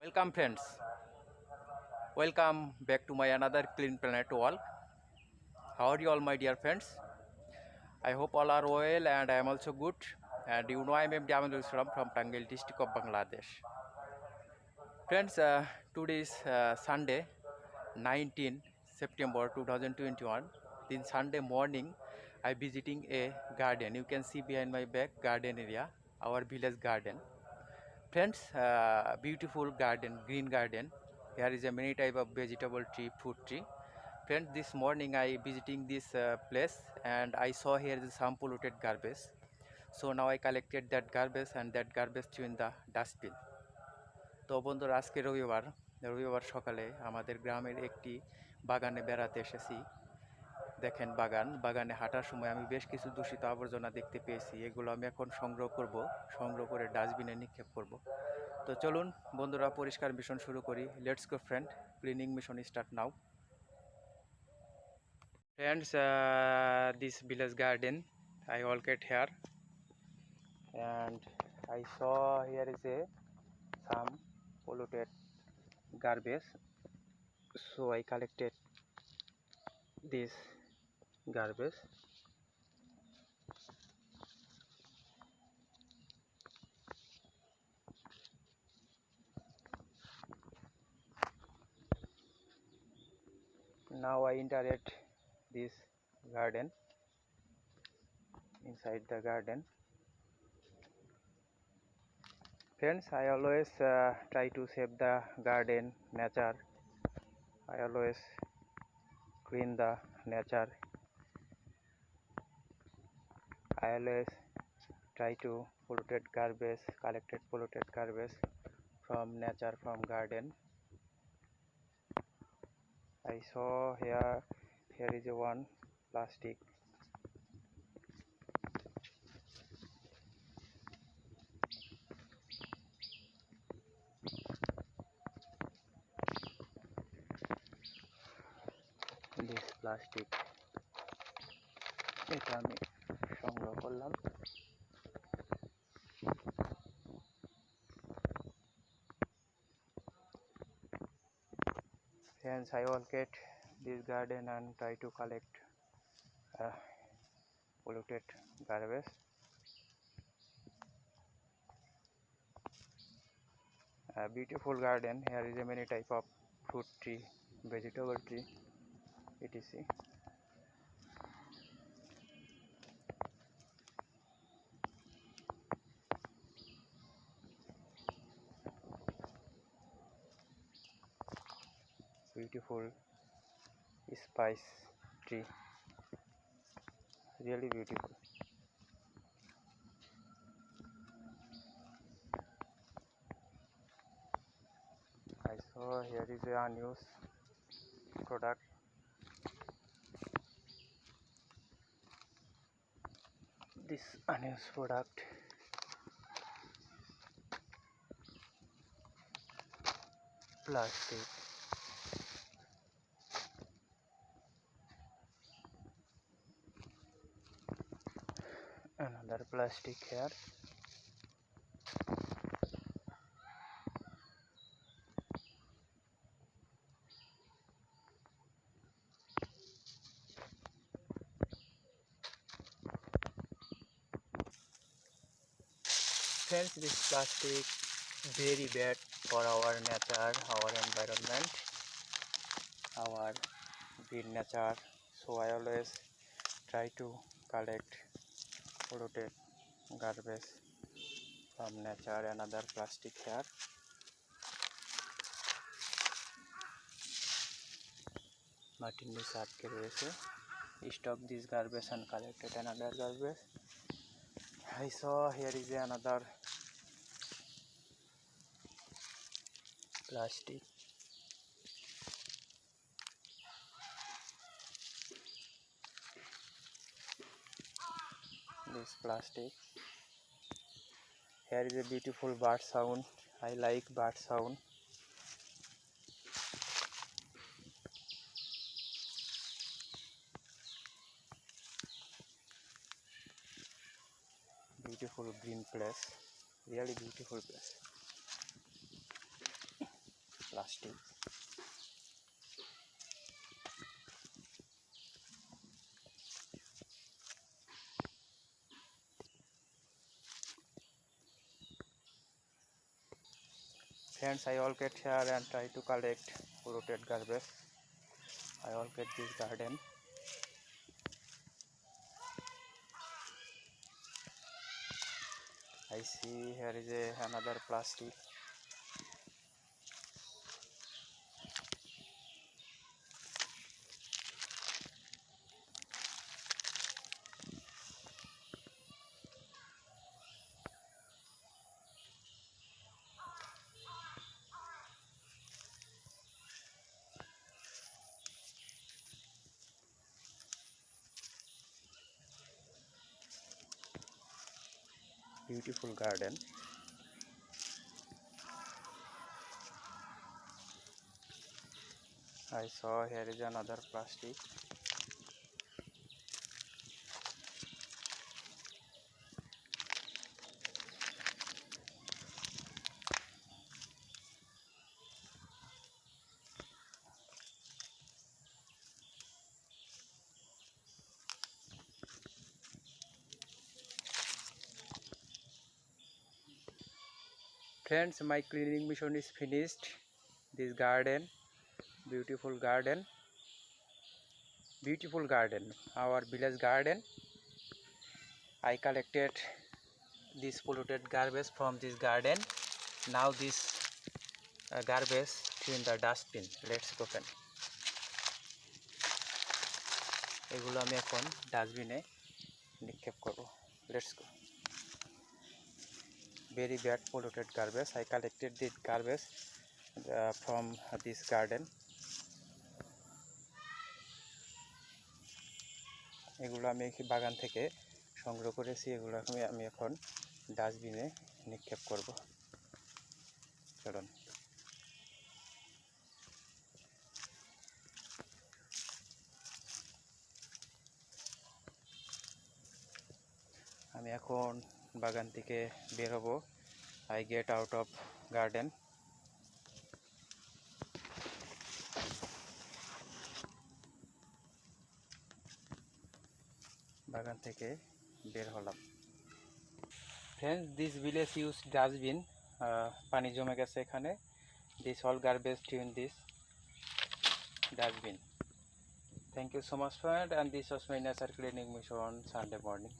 Welcome friends, welcome back to my another clean planet walk. How are you all my dear friends? I hope all are well and I am also good. And you know I am MD Amanul Islam from Pangal district of Bangladesh. Friends, today is Sunday 19 September 2021. In Sunday morning I visiting a garden. You can see behind my back garden area, our village garden. Friends, beautiful garden, green garden. Here is a many type of vegetable tree, fruit tree. Friends, this morning I visiting this place and I saw here is some polluted garbage. So now I collected that garbage and that garbage threw in the dustbin. তো বন্ধুরা আজকে রবিবার সকালে আমাদের গ্রামের একটি বাগানে বেড়াতে এসেছি। দেখেন বাগানে হাঁটার সময় আমি বেশ কিছু দূষিত আবর্জনা দেখতে পেয়েছি। এগুলো আমি এখন সংগ্রহ করে ডাস্টবিনে নিক্ষেপ করব। তো চলুন বন্ধুরা পরিষ্কার মিশন শুরু করি। Let's go friend, cleaning mission start now. Friends, this village garden I all get here and I saw here is a some polluted garbage, so I collected this garbage. Now I interact this garden. Inside the garden, friends, I always try to save the garden nature. I always clean the nature. I always try to collected polluted garbage from nature, from garden. I saw here is a one plastic. This plastic এটা আমি সংগ্রহ করলাম। Hence I will get this garden and try to collect polluted garbage. A beautiful garden. Here is a many type of fruit tree, vegetable tree, etc. Beautiful spice tree, really beautiful. I saw here is a unused product. This unused product, plastic. Another plastic here. Friends, this plastic very bad for our nature, our environment, our green nature. So I always try to collect polluted garbage from nature. Another plastic here. মাটির নিচে আটকে রয়েছে। Stop this garbage and collected another garbage. I saw here is another plastic. This plastic. Here is a beautiful bird sound. I like bird sound. Beautiful green place, really beautiful place. plastic. Friends, I all get here and try to collect polluted garbage. I all get this garden. I see here is another plastic. Beautiful garden. I saw here is another plastic. Friends, my cleaning mission is finished. This garden, beautiful garden, our village garden. I collected this polluted garbage from this garden. Now this garbage in the dustbin. Let's go friend. এগুলো আমি এখন ডাস্টবিনে নিক্ষেপ করব. Let's go. Very bad polluted garbage. I collected this garbage from this garden. এগুলো আমি বাগান থেকে সংগ্রহ করেছি. এগুলো আমি এখন ডাস্টবিনে নিক্ষেপ করব. চলুন. আমি এখন বাগান থেকে বের হব. I get out of garden. বাগান থেকে বের হলাম. Friends, this village use dustbin. পানি জমে গেছে এখানে. This all garbage in this dustbin. Thank you so much friend, and this was my nature cleaning mission Sunday morning.